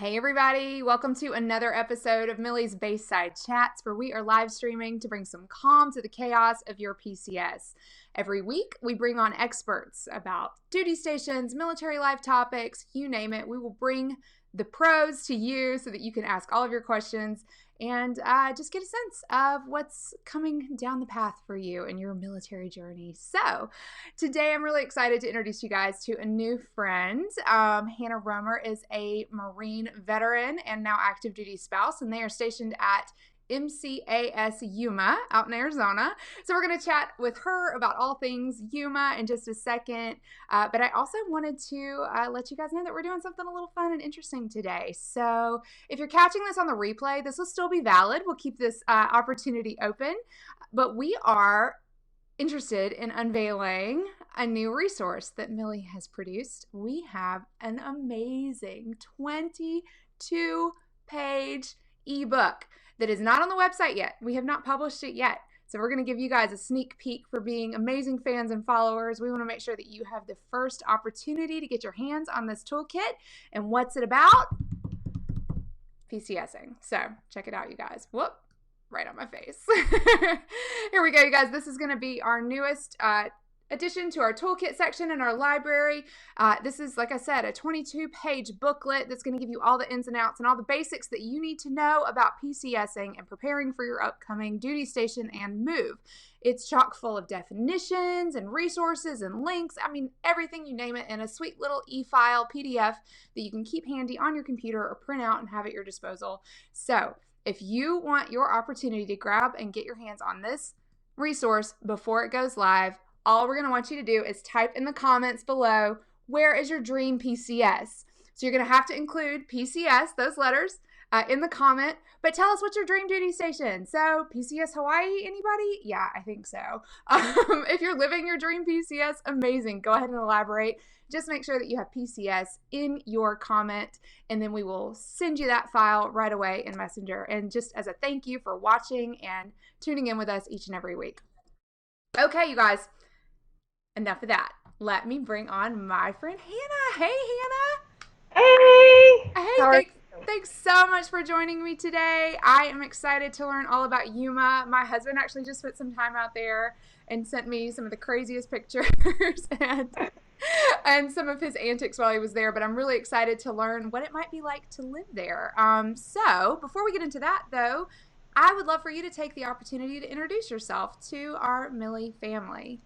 Hey everybody, welcome to another episode of Millie's Baseside Chats, where we are live streaming to bring some calm to the chaos of your PCS. Every week, we bring on experts about duty stations, military life topics, you name it. We will bring the pros to you so that you can ask all of your questions and just get a sense of what's coming down the path for you in your military journey. So today I'm really excited to introduce you guys to a new friend. Hana Romer is a Marine veteran and now active duty spouse, and they are stationed at MCAS Yuma out in Arizona. So we're going to chat with her about all things Yuma in just a second. But I also wanted to let you guys know that we're doing something a little fun and interesting today. So if you're catching this on the replay, this will still be valid. We'll keep this opportunity open. But we are interested in unveiling a new resource that Millie has produced. We have an amazing 22-page ebook that is not on the website yet. We have not published it yet. So we're going to give you guys a sneak peek for being amazing fans and followers. We want to make sure that you have the first opportunity to get your hands on this toolkit. And what's it about? PCSing. So check it out, you guys. Whoop, right on my face. Here we go, you guys. This is going to be our newest addition to our toolkit section in our library. This is, like I said, a 22-page booklet that's going to give you all the ins and outs and all the basics that you need to know about PCSing and preparing for your upcoming duty station and move. It's chock full of definitions and resources and links. I mean, everything you name it, in a sweet little e-file PDF that you can keep handy on your computer or print out and have at your disposal. So if you want your opportunity to grab and get your hands on this resource before it goes live, all we're going to want you to do is type in the comments below, where is your dream PCS? So you're going to have to include PCS, those letters, in the comment, but tell us what's your dream duty station. So PCS Hawaii, anybody? Yeah, I think so. If you're living your dream PCS, amazing. Go ahead and elaborate. Just make sure that you have PCS in your comment, and then we will send you that file right away in Messenger. And just as a thank you for watching and tuning in with us each and every week. Okay, you guys. Enough of that. Let me bring on my friend Hana. Hey, Hey! Hana. Hey, thanks so much for joining me today. I am excited to learn all about Yuma. My husband actually just spent some time out there and sent me some of the craziest pictures and some of his antics while he was there, but I'm really excited to learn what it might be like to live there. So before we get into that, though, I would love for you to take the opportunity to introduce yourself to our Millie family.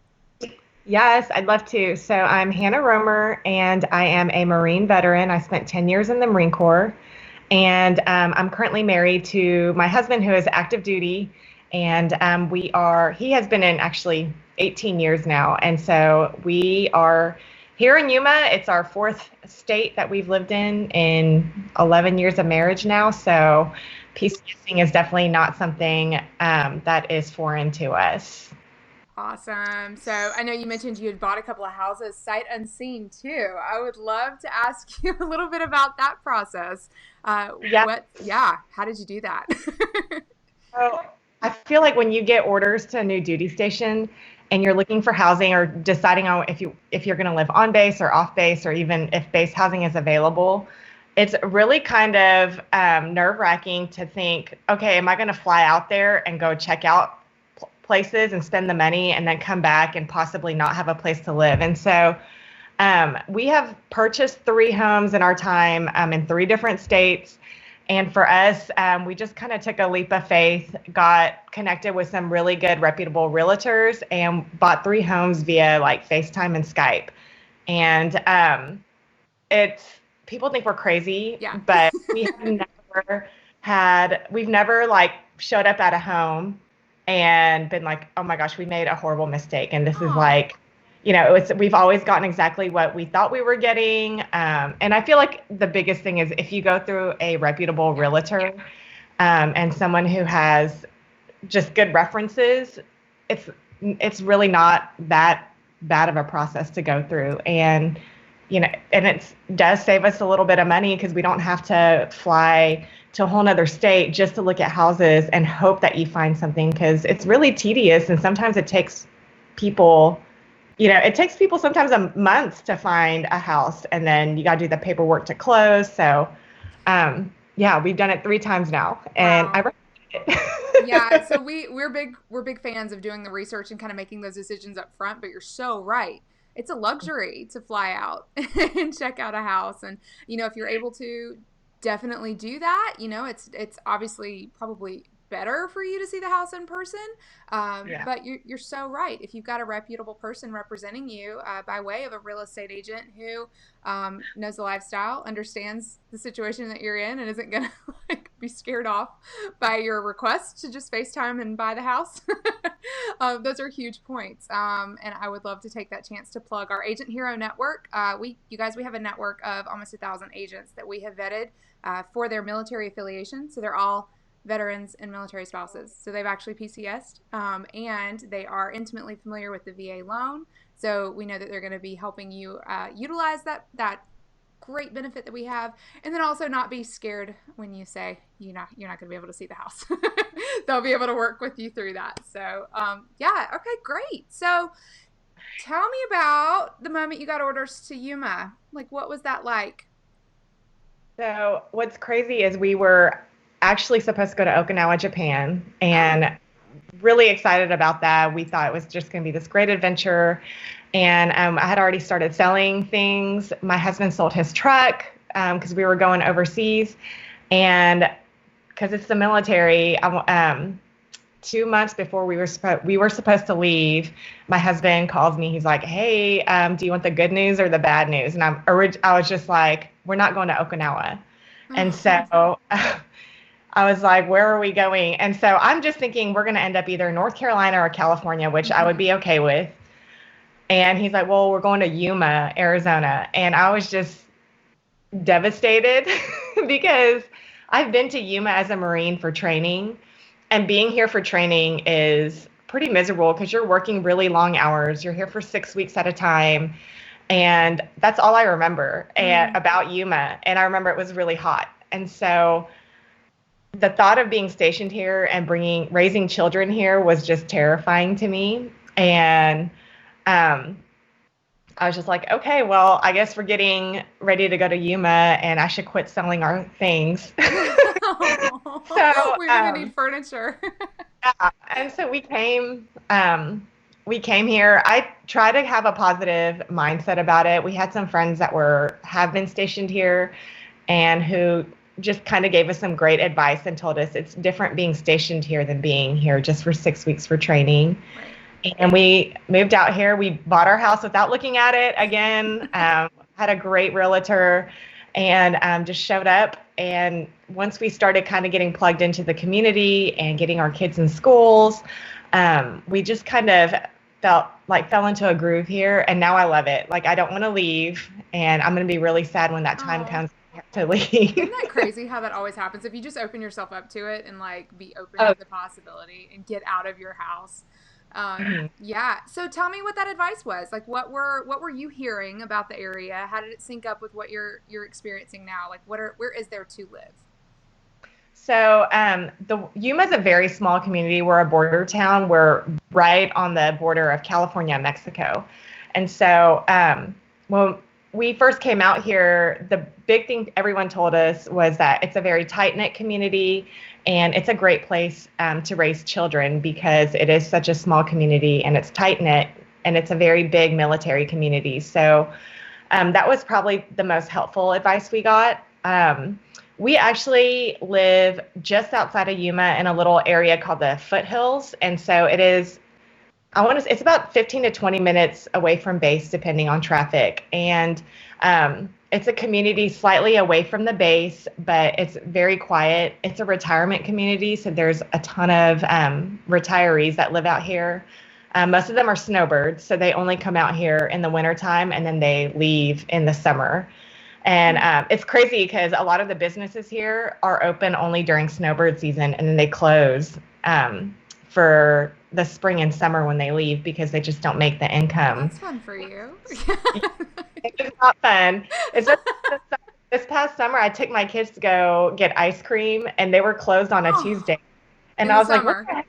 Yes, I'd love to. So I'm Hana Romer, and I am a Marine veteran. I spent 10 years in the Marine Corps, and I'm currently married to my husband, who is active duty, and he has been in actually 18 years now, and so we are here in Yuma. It's our fourth state that we've lived in 11 years of marriage now, so PCSing is definitely not something that is foreign to us. Awesome. So I know you mentioned you had bought a couple of houses sight unseen too. I would love to ask you a little bit about that process. How did you do that? So I feel like when you get orders to a new duty station and you're looking for housing or deciding on if you're going to live on base or off base, or even if base housing is available, it's really kind of nerve-wracking to think, okay, am I going to fly out there and go check out places and spend the money and then come back and possibly not have a place to live? And so we have purchased 3 homes in our time in 3 different states. And for us, we just kind of took a leap of faith, got connected with some really good reputable realtors, and bought 3 homes via like FaceTime and Skype. And people think we're crazy, but we've never like showed up at a home and been like, oh my gosh, we made a horrible mistake. And this is like, we've always gotten exactly what we thought we were getting. And I feel like the biggest thing is if you go through a reputable realtor and someone who has just good references, it's really not that bad of a process to go through. And, and it does save us a little bit of money because we don't have to fly to a whole nother state just to look at houses and hope that you find something, because it's really tedious. And sometimes it takes people sometimes a month to find a house, and then you got to do the paperwork to close. So Yeah, we've done it 3 times now, and I Wow. recommend it. Yeah, so we're big fans of doing the research and kind of making those decisions up front, but you're so right. It's a luxury to fly out and check out a house, and if you're able to definitely do that, it's obviously probably better for you to see the house in person. Yeah. But you're so right. If you've got a reputable person representing you by way of a real estate agent who knows the lifestyle, understands the situation that you're in, and isn't gonna like be scared off by your request to just FaceTime and buy the house. Those are huge points. And I would love to take that chance to plug our Agent Hero Network. You guys, we have a network of almost 1,000 agents that we have vetted for their military affiliation. So they're all veterans and military spouses. So they've actually PCSed, and they are intimately familiar with the VA loan. So we know that they're going to be helping you utilize that great benefit that we have, and then also not be scared when you say you're not going to be able to see the house. They'll be able to work with you through that. So yeah, okay, great. So tell me about the moment you got orders to Yuma. Like, what was that like? So what's crazy is we were actually supposed to go to Okinawa, Japan, Oh. and really excited about that. We thought it was just going to be this great adventure. And I had already started selling things. My husband sold his truck because we were going overseas. And because it's the military, 2 months before we were supposed to leave, my husband calls me. He's like, "Hey, do you want the good news or the bad news?" And I was just like, "We're not going to Okinawa." And so I was like, "Where are we going?" And so I'm just thinking we're going to end up either North Carolina or California, which I would Mm-hmm. be okay with. And he's like, "Well, we're going to Yuma, Arizona." And I was just devastated because I've been to Yuma as a Marine for training, and being here for training is pretty miserable because you're working really long hours. You're here for 6 weeks at a time. And that's all I remember Mm. about Yuma. And I remember it was really hot. And so the thought of being stationed here and raising children here was just terrifying to me. And um, I was just like, okay, well, I guess we're getting ready to go to Yuma and I should quit selling our things. So, We're gonna need furniture. yeah, and so we came here. I try to have a positive mindset about it. We had some friends that have been stationed here and who just kind of gave us some great advice and told us it's different being stationed here than being here just for 6 weeks for training. Right. And we moved out here. We bought our house without looking at it again. Had a great realtor and just showed up. And once we started kind of getting plugged into the community and getting our kids in schools, we just kind of fell into a groove here. And now I love it. Like, I don't want to leave. And I'm going to be really sad when that time Oh, comes to leave. isn't that crazy how that always happens? If you just open yourself up to it and like be open Oh, to the possibility and get out of your house. mhm. Yeah. So tell me what that advice was. Like, what were you hearing about the area? How did it sync up with what you're experiencing now? Like, where is there to live? So the Yuma is a very small community. We're a border town. We're right on the border of California and Mexico. And so when we first came out here, the big thing everyone told us was that it's a very tight-knit community and it's a great place to raise children because it is such a small community and it's tight-knit and it's a very big military community. So that was probably the most helpful advice we got. We actually live just outside of Yuma in a little area called the Foothills. And so it's about 15 to 20 minutes away from base, depending on traffic. And it's a community slightly away from the base, but it's very quiet. It's a retirement community. So there's a ton of retirees that live out here. Most of them are snowbirds. So they only come out here in the wintertime and then they leave in the summer. And it's crazy because a lot of the businesses here are open only during snowbird season and then they close for the spring and summer when they leave because they just don't make the Well, income. that's fun for you. It's not fun. It's just this past summer, I took my kids to go get ice cream and they were closed on a Oh, Tuesday. And in I the was like, what summer. the heck?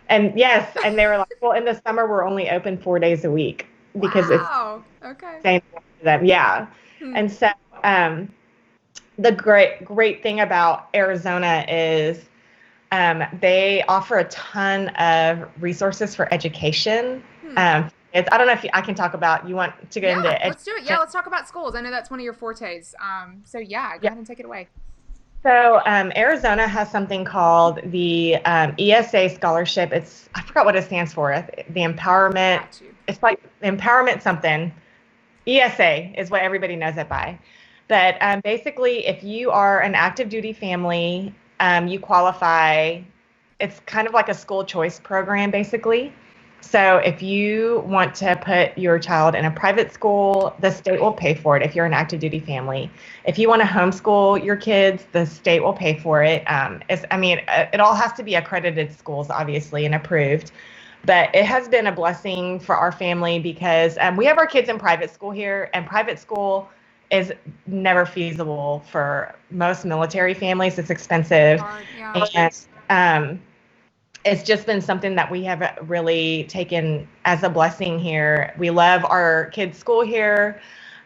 And yes, and they were like, well, in the summer, we're only open 4 days a week because it's Wow. Okay. sustainable for them. Yeah. Hmm. And so, um, the great thing about Arizona is they offer a ton of resources for education. I don't know if I can talk about, you want to get into education? Let's do it. Yeah, let's talk about schools. I know that's one of your fortes. So yeah, go ahead and take it away. So Arizona has something called the ESA scholarship. I forgot what it stands for. The empowerment. It's like empowerment something. ESA is what everybody knows it by. But basically, if you are an active duty family, you qualify. It's kind of like a school choice program, basically. So if you want to put your child in a private school, the state will pay for it if you're an active duty family. If you want to homeschool your kids, the state will pay for it. It all has to be accredited schools, obviously, and approved. But it has been a blessing for our family because we have our kids in private school here, and private school is never feasible for most military families. It's expensive. Hard, yeah. And it's just been something that we have really taken as a blessing here. We love our kids' school here.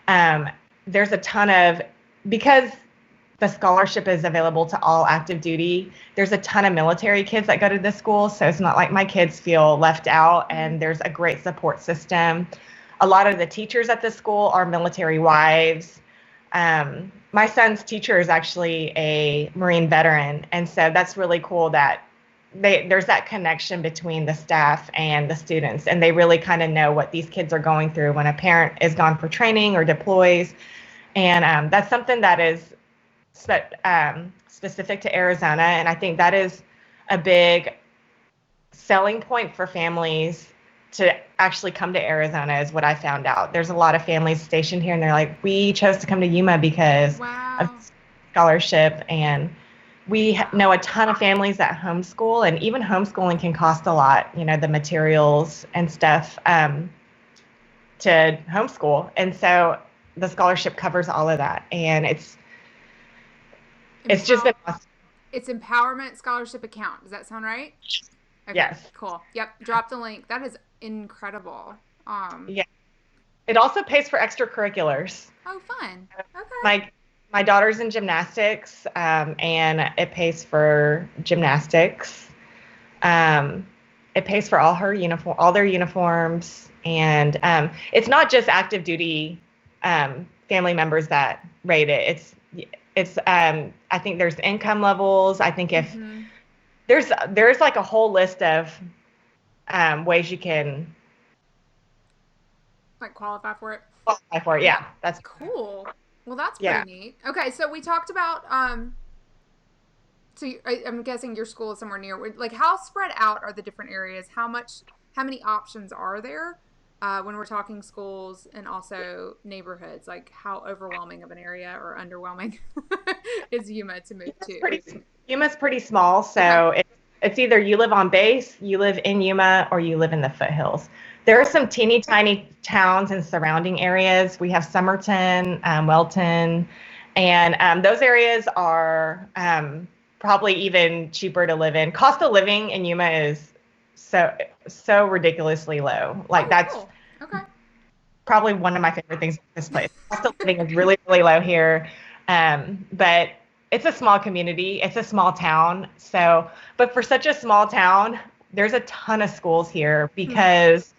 There's a ton of, because the scholarship is available to all active duty, there's a ton of military kids that go to this school. So it's not like my kids feel left out, and there's a great support system. A lot of the teachers at this school are military wives. My son's teacher is actually a Marine veteran. And so that's really cool that there's that connection between the staff and the students, and they really kind of know what these kids are going through when a parent is gone for training or deploys. And that's something that is specific to Arizona. And I think that is a big selling point for families to actually come to Arizona, is what I found out. There's a lot of families stationed here, and they're like, we chose to come to Yuma because of scholarship. And we know a ton of families that homeschool, and even homeschooling can cost a lot, the materials and stuff to homeschool. And so the scholarship covers all of that. And it's just been awesome. It's Empowerment Scholarship Account. Does that sound right? Okay, yes. Cool. Yep. Drop the link. That is incredible. Yeah. It also pays for extracurriculars. Oh, fun. Okay. My daughter's in gymnastics, and it pays for gymnastics. It pays for all their uniforms, and it's not just active duty family members that rate it. It's I think there's income levels. I think if there's like a whole list of ways you can qualify for it. Qualify for it, yeah. That's cool. Well, that's pretty neat. Okay, so we talked about so I'm guessing your school is somewhere near. Like, how spread out are the different areas? How many options are there when we're talking schools and also neighborhoods? Like, how overwhelming of an area or underwhelming is Yuma to move to? Yuma's pretty small, so it's either you live on base, you live in Yuma, or you live in the foothills. There are some teeny tiny towns and surrounding areas. We have Somerton, Welton, and those areas are probably even cheaper to live in. Cost of living in Yuma is so ridiculously low. Like, that's probably one of my favorite things about this place. Cost of living is really, really low here, but it's a small community. It's a small town. So, but for such a small town, there's a ton of schools here because.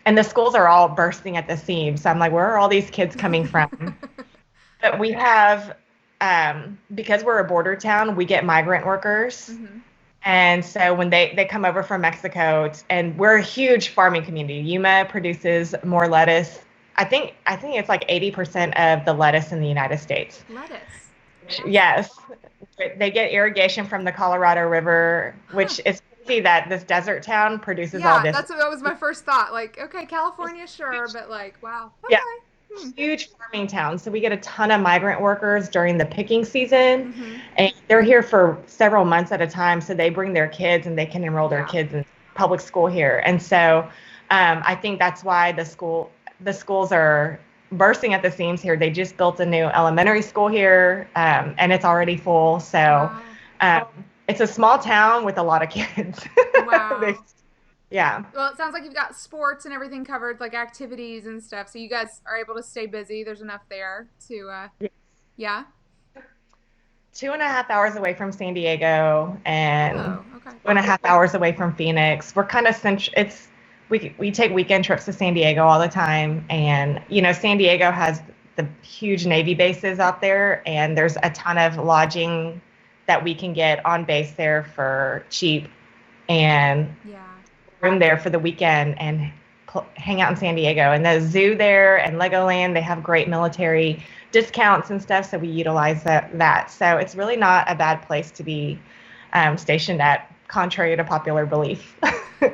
And the schools are all bursting at the seams. So I'm like, where are all these kids coming from? But we have, because we're a border town, we get migrant workers. And so when they come over from Mexico, and we're a huge farming community. Yuma produces more lettuce. I think it's like 80% of the lettuce in the United States. Lettuce? Yes. They get irrigation from the Colorado River, which is that this desert town produces all this. Yeah, that was my first thought. Like, okay, California, sure, but like, wow. Okay. Yeah, huge farming town. So we get a ton of migrant workers during the picking season, and they're here for several months at a time. So they bring their kids, and they can enroll their kids in public school here. And so I think that's why the schools are bursting at the seams here. They just built a new elementary school here, and it's already full. So. It's a small town with a lot of kids. Wow. Yeah. Well, it sounds like you've got sports and everything covered, like activities and stuff. So you guys are able to stay busy. There's enough there to, yeah. 2.5 hours away from San Diego and Oh, okay. 2.5 hours away from Phoenix. We're kind of we take weekend trips to San Diego all the time, and San Diego has the huge Navy bases out there, and there's a ton of lodging that we can get on base there for cheap, and room there for the weekend and hang out in San Diego. And the zoo there and Legoland, they have great military discounts and stuff, so we utilize that. So it's really not a bad place to be stationed at, contrary to popular belief.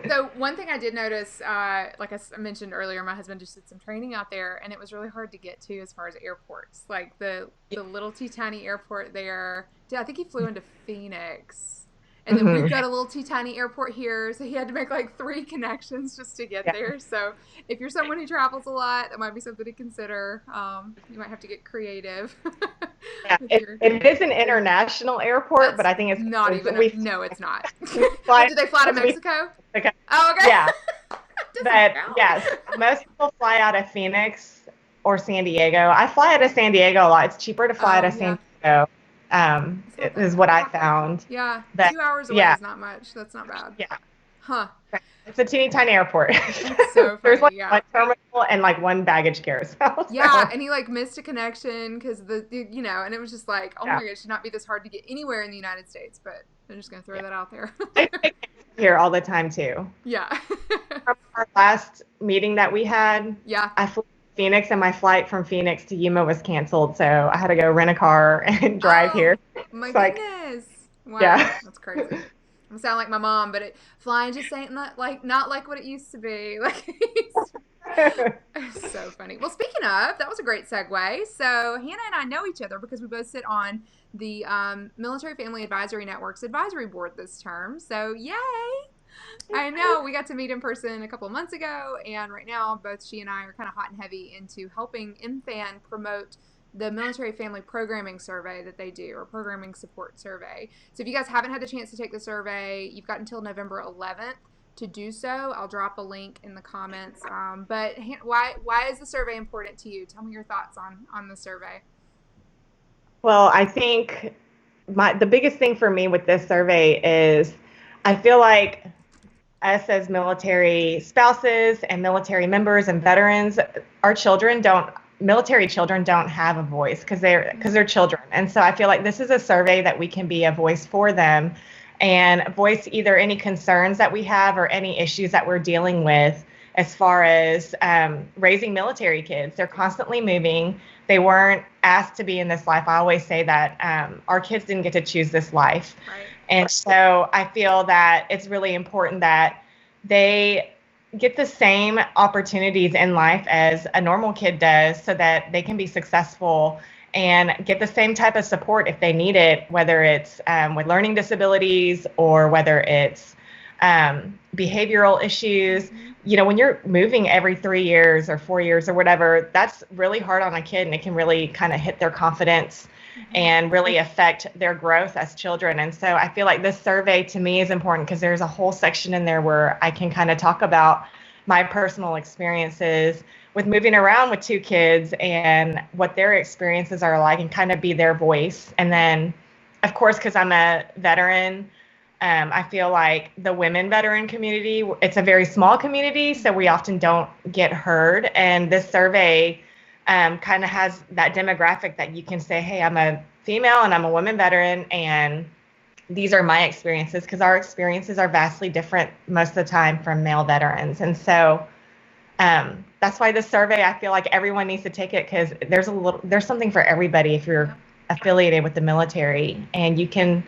So one thing I did notice, like I mentioned earlier, my husband just did some training out there, and it was really hard to get to as far as airports. Like the little tiny airport there. I think he flew into Phoenix. And then we've got a little tiny airport here, so he had to make like 3 connections just to get there. So if you're someone who travels a lot, that might be something to consider. You might have to get creative. It is an international airport, but I think it's not even. No, it's not. Did they fly to Mexico? Okay. Oh, okay. Yeah. But yes, most people fly out of Phoenix or San Diego. I fly out of San Diego a lot. It's cheaper to fly out of San Diego. Is what I found. Yeah, but 2 hours away is not much. That's not bad. Yeah. Huh. It's a teeny tiny airport. That's so funny. There's like one terminal and like 1 baggage carousel. Yeah, and he like missed a connection because and it was just like, oh my God, it should not be this hard to get anywhere in the United States. But I'm just gonna throw that out there. I take here all the time too. Yeah. From our last meeting that we had, I flew Phoenix, and my flight from Phoenix to Yuma was canceled, so I had to go rent a car and drive here. My goodness! Wow, that's crazy. I sound like my mom, but flying just ain't not like what it used to be. Like, it's so funny. Well, speaking of, that was a great segue. So Hannah and I know each other because we both sit on the Military Family Advisory Network's advisory board this term. So yay! I know, we got to meet in person a couple of months ago, and right now both she and I are kind of hot and heavy into helping MFAN promote the Military Family Programming Survey that they do, or Programming Support Survey. So if you guys haven't had the chance to take the survey, you've got until November 11th to do so. I'll drop a link in the comments. But why is the survey important to you? Tell me your thoughts on the survey. Well, I think the biggest thing for me with this survey is I feel like us as military spouses and military members and veterans, military children don't have a voice because they're children. And so I feel like this is a survey that we can be a voice for them and voice either any concerns that we have or any issues that we're dealing with as far as raising military kids. They're constantly moving. They weren't asked to be in this life. I always say that our kids didn't get to choose this life. Right. And so I feel that it's really important that they get the same opportunities in life as a normal kid does so that they can be successful and get the same type of support if they need it, whether it's with learning disabilities or whether it's behavioral issues. When you're moving every 3 years or 4 years or whatever, that's really hard on a kid, and it can really kind of hit their confidence and really affect their growth as children. And so I feel like this survey to me is important because there's a whole section in there where I can kind of talk about my personal experiences with moving around with 2 kids and what their experiences are like and kind of be their voice. And then, of course, because I'm a veteran, I feel like the women veteran community, it's a very small community, so we often don't get heard. And this survey kind of has that demographic that you can say, hey, I'm a female and I'm a woman veteran, and these are my experiences, because our experiences are vastly different most of the time from male veterans. And so that's why this survey, I feel like everyone needs to take it, because there's something for everybody if you're affiliated with the military, and you can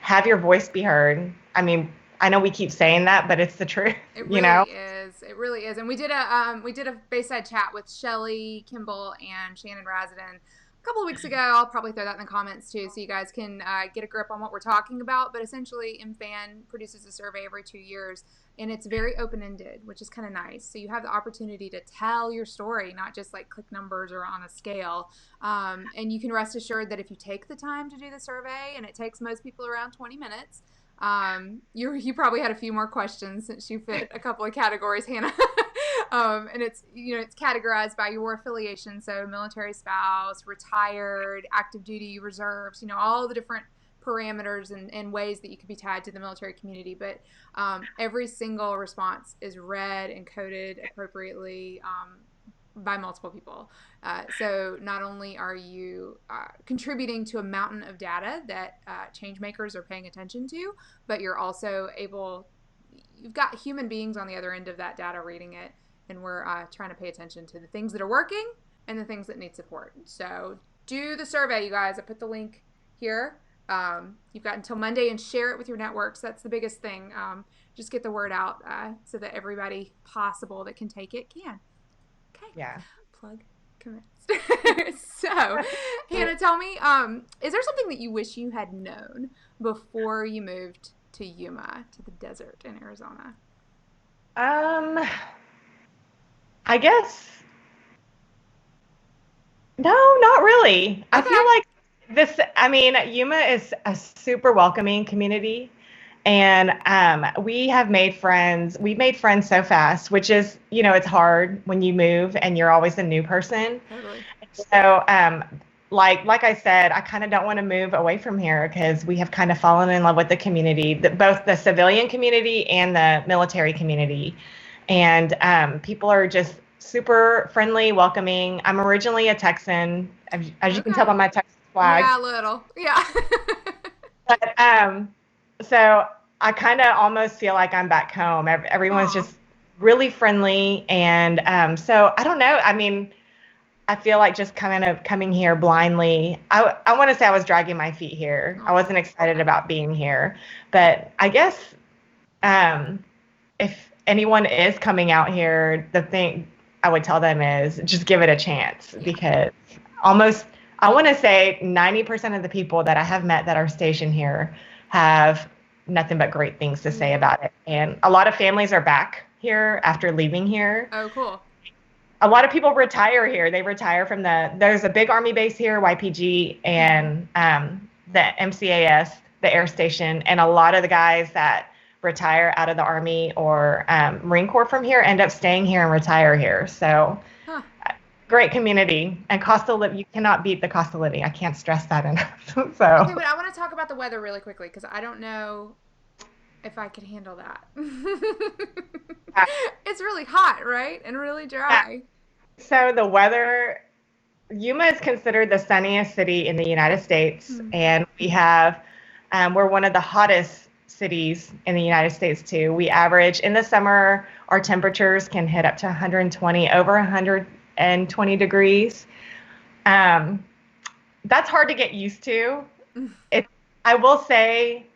have your voice be heard. I mean, I know we keep saying that, but it's the truth. It really is. It really is. And we did a Baseside Chat with Shelly Kimball and Shannon Razadin a couple of weeks ago. I'll probably throw that in the comments too, so you guys can get a grip on what we're talking about. But essentially, MFAN produces a survey every 2 years, and it's very open-ended, which is kind of nice. So you have the opportunity to tell your story, not just like click numbers or on a scale. And you can rest assured that if you take the time to do the survey, and it takes most people around 20 minutes, you probably had a few more questions since you fit a couple of categories, Hannah. And it's, it's categorized by your affiliation. So military spouse, retired, active duty, reserves, all the different parameters and ways that you could be tied to the military community. But every single response is read and coded appropriately by multiple people. So not only are you contributing to a mountain of data that change makers are paying attention to, but you're also you've got human beings on the other end of that data reading it, and we're trying to pay attention to the things that are working and the things that need support. So do the survey, you guys. I put the link here. You've got until Monday, and share it with your networks. That's the biggest thing. Just get the word out so that everybody possible that can take it can. Okay. Yeah. Plug commenced. So, Hannah, tell me, is there something that you wish you had known before you moved to Yuma, to the desert in Arizona? I guess no, not really. Okay. I feel like Yuma is a super welcoming community. And we have made friends. We've made friends so fast, which is, it's hard when you move and you're always a new person. Totally. So, like I said, I kind of don't want to move away from here because we have kind of fallen in love with the community, both the civilian community and the military community. And people are just super friendly, welcoming. I'm originally a Texan, as you can tell by my Texas flag. Yeah, a little. Yeah. But so I kind of almost feel like I'm back home. Everyone's just really friendly. And so I don't know. I mean, I feel like just kind of coming here blindly. I want to say I was dragging my feet here. I wasn't excited about being here. But I guess if anyone is coming out here, the thing I would tell them is just give it a chance, because I want to say 90% of the people that I have met that are stationed here have nothing but great things to say about it. And a lot of families are back here after leaving here. Oh, cool. A lot of people retire here. They retire from there's a big Army base here, YPG, and the MCAS, the air station. And a lot of the guys that retire out of the Army or Marine Corps from here end up staying here and retire here. So great community. And cost of living, you cannot beat the cost of living. I can't stress that enough. Okay, but I want to talk about the weather really quickly, because I don't know if I could handle that. It's really hot, right? And really dry. So the weather, Yuma is considered the sunniest city in the United States. And we have, we're one of the hottest cities in the United States too. We average, in the summer, our temperatures can hit up to 120, over 120 degrees. That's hard to get used to. I will say,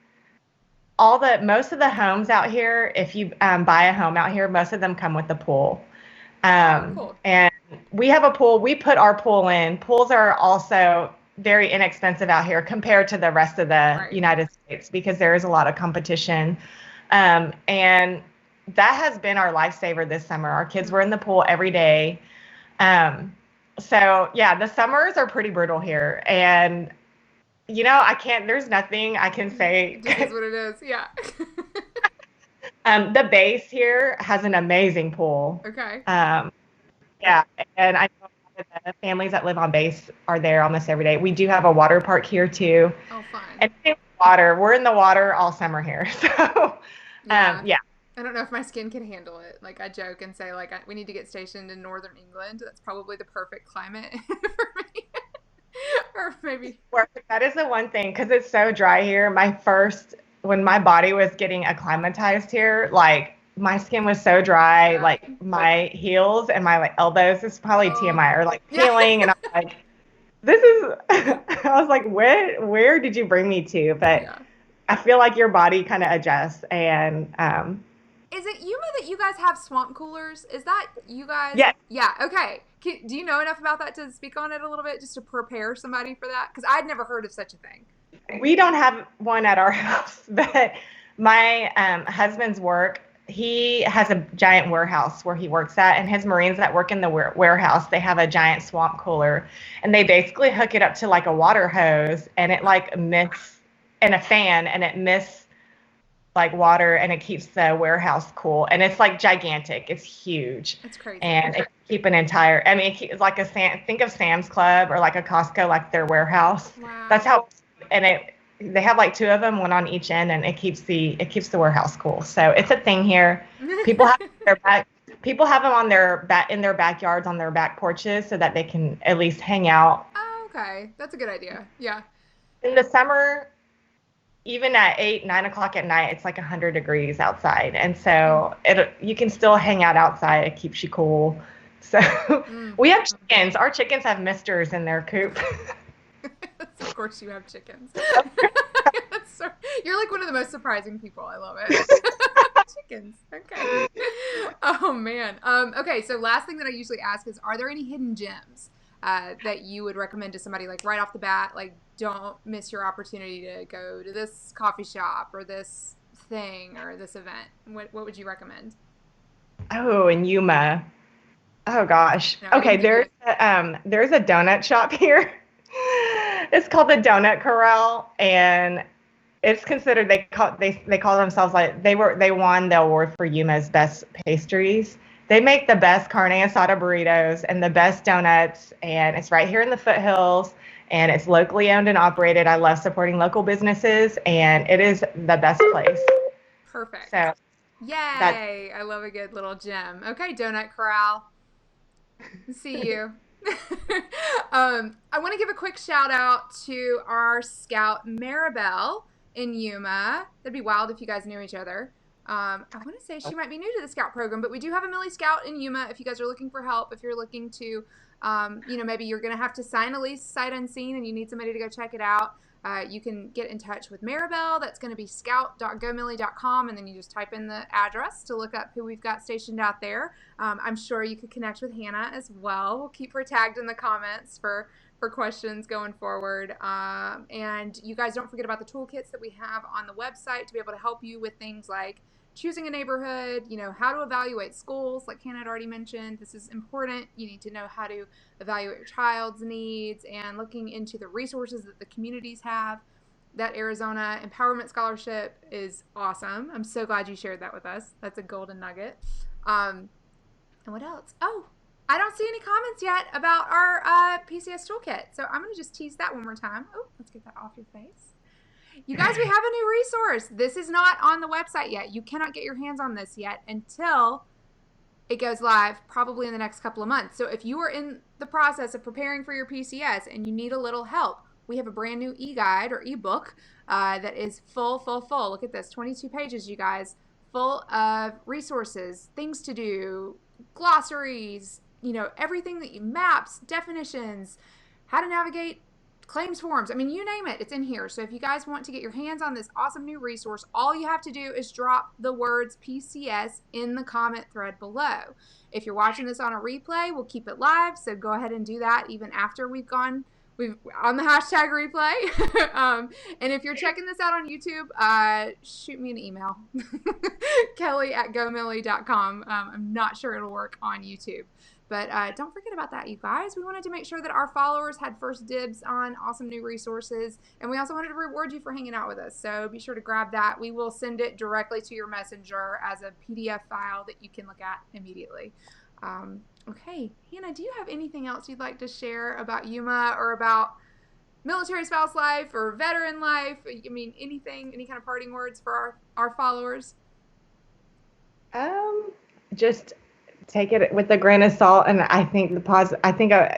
most of the homes out here, if you buy a home out here, most of them come with a pool. Cool. And we have a pool. We put our pool in. Pools are also very inexpensive out here compared to the rest of the United States, because there is a lot of competition. And that has been our lifesaver this summer. Our kids were in the pool every day. So yeah, the summers are pretty brutal here. And there's nothing I can say. It is what it is. Yeah. The base here has an amazing pool. Okay. Yeah, and I know the families that live on base are there almost every day. We do have a water park here too. Oh, fun. And water. We're in the water all summer here. So, yeah. I don't know if my skin can handle it. Like, I joke and say, like, we need to get stationed in northern England. That's probably the perfect climate for me. Or maybe. That is the one thing, because it's so dry here. When my body was getting acclimatized here, like, my skin was so dry, like my heels and my elbows, this is probably TMI, or like peeling. And I'm like, I was like, where did you bring me to? But I feel like your body kind of adjusts. And is it Yuma that you guys have swamp coolers? Is that you guys? Yeah. Yeah. Okay. Do you know enough about that to speak on it a little bit, just to prepare somebody for that? Because I'd never heard of such a thing. We don't have one at our house, but my husband's work, he has a giant warehouse where he works at, and his Marines that work in the warehouse, they have a giant swamp cooler, and they basically hook it up to like a water hose, and it like mists, and a fan, and it mists like water, and it keeps the warehouse cool. And it's like gigantic. It's huge. That's crazy. And it keep an entire, I mean, it's like think of Sam's Club or like a Costco, like their warehouse. Wow. That's how, and they have like two of them, one on each end, and it keeps the warehouse cool. So it's a thing here. People have people have them on in their backyards, on their back porches, so that they can at least hang out. Oh, okay. That's a good idea. Yeah. In the summer, even at 8, 9 o'clock at night, it's like 100 degrees outside. And so you can still hang out outside. It keeps you cool. So we have chickens. Our chickens have misters in their coop. Of course you have chickens. You're like one of the most surprising people. I love it. Chickens. Okay. Oh, man. Okay, so last thing that I usually ask is, are there any hidden gems that you would recommend to somebody, like right off the bat? Like, don't miss your opportunity to go to this coffee shop or this thing or this event. What would you recommend? Oh, in Yuma. Oh gosh. No, okay, there's a donut shop here. It's called the Donut Corral, and it's considered, they call themselves, like they won the award for Yuma's best pastries. They make the best carne asada burritos and the best donuts, and it's right here in the foothills, and it's locally owned and operated. I love supporting local businesses, and it is the best place. Perfect. So, yay! I love a good little gem. Okay, Donut Corral. See you. I want to give a quick shout out to our scout Maribel in Yuma. That'd be wild if you guys knew each other. I want to say she might be new to the scout program, but we do have a Millie Scout in Yuma if you guys are looking for help. If you're looking to, maybe you're going to have to sign a lease sight unseen and you need somebody to go check it out. You can get in touch with Maribel. That's going to be scout.gomillie.com, and then you just type in the address to look up who we've got stationed out there. I'm sure you could connect with Hannah as well. We'll keep her tagged in the comments for questions going forward. And you guys don't forget about the toolkits that we have on the website to be able to help you with things like choosing a neighborhood, how to evaluate schools, like Hannah had already mentioned. This is important. You need to know how to evaluate your child's needs and looking into the resources that the communities have. That Arizona Empowerment Scholarship is awesome. I'm so glad you shared that with us. That's a golden nugget. And what else? Oh, I don't see any comments yet about our PCS toolkit. So I'm going to just tease that one more time. Oh, let's get that off your face. You guys, we have a new resource. This is not on the website yet. You cannot get your hands on this yet until it goes live, probably in the next couple of months. So if you are in the process of preparing for your PCS and you need a little help, we have a brand new e-guide or e-book that is full. Look at this, 22 pages, you guys, full of resources, things to do, glossaries, everything that maps, definitions, how to navigate claims forms. I mean, you name it, it's in here. So if you guys want to get your hands on this awesome new resource, all you have to do is drop the words PCS in the comment thread below. If you're watching this on a replay, we'll keep it live. So go ahead and do that even after we've on the hashtag replay. And if you're checking this out on YouTube, shoot me an email. Kelly@gomillie.com. I'm not sure it'll work on YouTube. But don't forget about that, you guys. We wanted to make sure that our followers had first dibs on awesome new resources. And we also wanted to reward you for hanging out with us. So be sure to grab that. We will send it directly to your messenger as a PDF file that you can look at immediately. Okay, Hannah, do you have anything else you'd like to share about Yuma or about military spouse life or veteran life? I mean, anything, any kind of parting words for our followers? Just take it with a grain of salt, and I think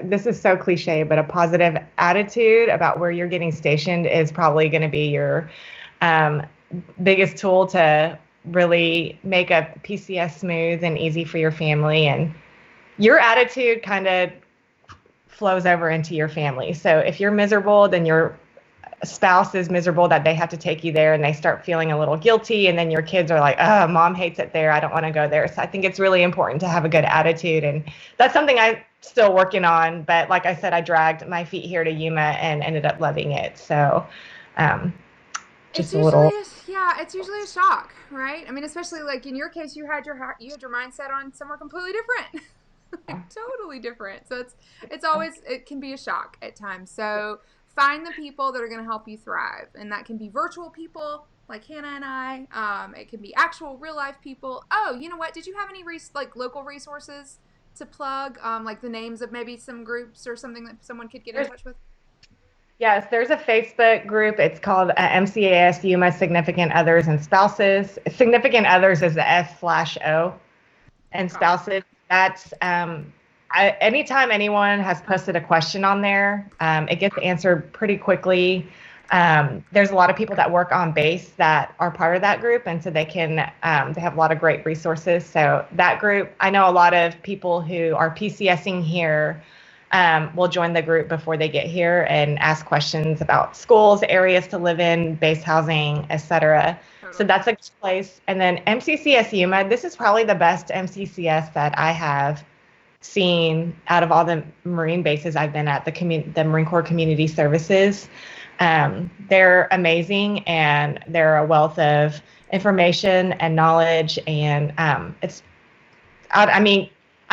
this is so cliche, but a positive attitude about where you're getting stationed is probably going to be your biggest tool to really make a PCS smooth and easy for your family. And your attitude kind of flows over into your family. So if you're miserable, then your spouse is miserable that they have to take you there, and they start feeling a little guilty, and then your kids are like, oh, mom hates it there, I don't want to go there. So I think it's really important to have a good attitude, and that's something I'm still working on. But like I said, I dragged my feet here to Yuma and ended up loving it. So just it's usually a shock, right? I mean, especially like in your case, you had your mindset on somewhere completely different. Totally different. So it can be a shock at times. So find the people that are going to help you thrive. And that can be virtual people like Hana and I. It can be actual real life people. Oh, you know what? Did you have any like local resources to plug? Like the names of maybe some groups or something that someone could get in touch with? Yes, there's a Facebook group. It's called MCAS Yuma Significant Others and Spouses. Significant Others is the S/O, and spouses. That's anytime anyone has posted a question on there, it gets answered pretty quickly. There's a lot of people that work on base that are part of that group, and so they have a lot of great resources. So that group, I know a lot of people who are PCSing here will join the group before they get here and ask questions about schools, areas to live in, base housing, etc. So that's a good place. And then MCCS Yuma, this is probably the best MCCS that I have seen out of all the Marine bases I've been at, the Marine Corps Community Services. They're amazing, and they're a wealth of information and knowledge. And I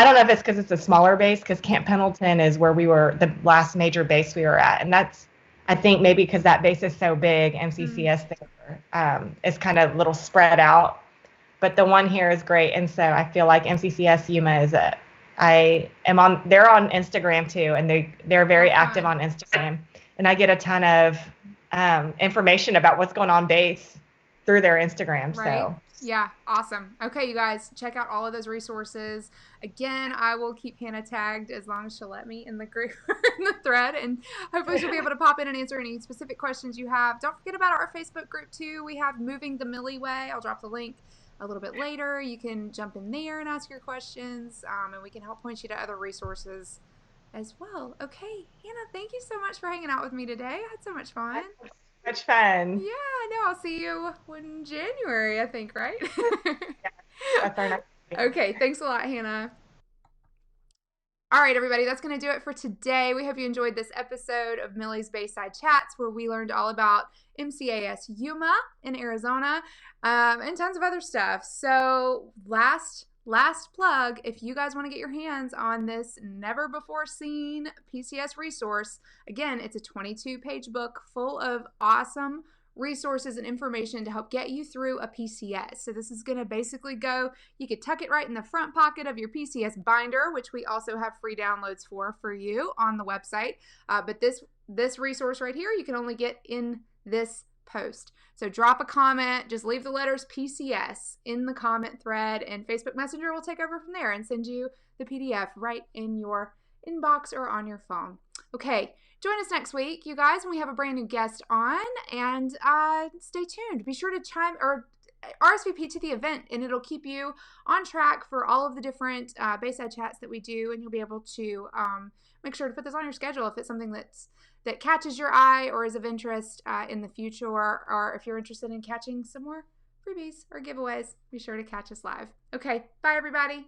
don't know if it's because it's a smaller base, because Camp Pendleton is where we were, the last major base we were at. And that's, I think maybe because that base is so big, MCCS there is kind of a little spread out. But the one here is great. And so I feel like MCCS Yuma is they're on Instagram too. And they're very active on Instagram. And I get a ton of information about what's going on base through their Instagram. Right. So yeah, awesome. Okay, you guys, check out all of those resources. Again, I will keep Hana tagged as long as she'll let me in the group, in the thread, and hopefully she'll be able to pop in and answer any specific questions you have. Don't forget about our Facebook group too. We have Moving the Millie Way. I'll drop the link a little bit later. You can jump in there and ask your questions, and we can help point you to other resources as well. Okay, Hana, thank you so much for hanging out with me today. I had so much fun. Much fun. Yeah, I know. I'll see you in January, I think, right? Yeah, that's our next meeting. Okay, thanks a lot, Hana. All right, everybody, that's going to do it for today. We hope you enjoyed this episode of Millie's Baseside Chats, where we learned all about MCAS Yuma in Arizona, and tons of other stuff. So last plug, if you guys want to get your hands on this never before seen PCS resource, again, it's a 22-page book full of awesome resources and information to help get you through a PCS. So this is going to basically you could tuck it right in the front pocket of your PCS binder, which we also have free downloads for you on the website. But this resource right here, you can only get in this post. So drop a comment, just leave the letters PCS in the comment thread, and Facebook Messenger will take over from there and send you the PDF right in your inbox or on your phone. Okay, join us next week, you guys, when we have a brand new guest on, and stay tuned. Be sure to RSVP to the event, and it'll keep you on track for all of the different Bayside Chats that we do, and you'll be able to make sure to put this on your schedule if it's something that catches your eye or is of interest in the future, or if you're interested in catching some more freebies or giveaways, be sure to catch us live. Okay, bye everybody.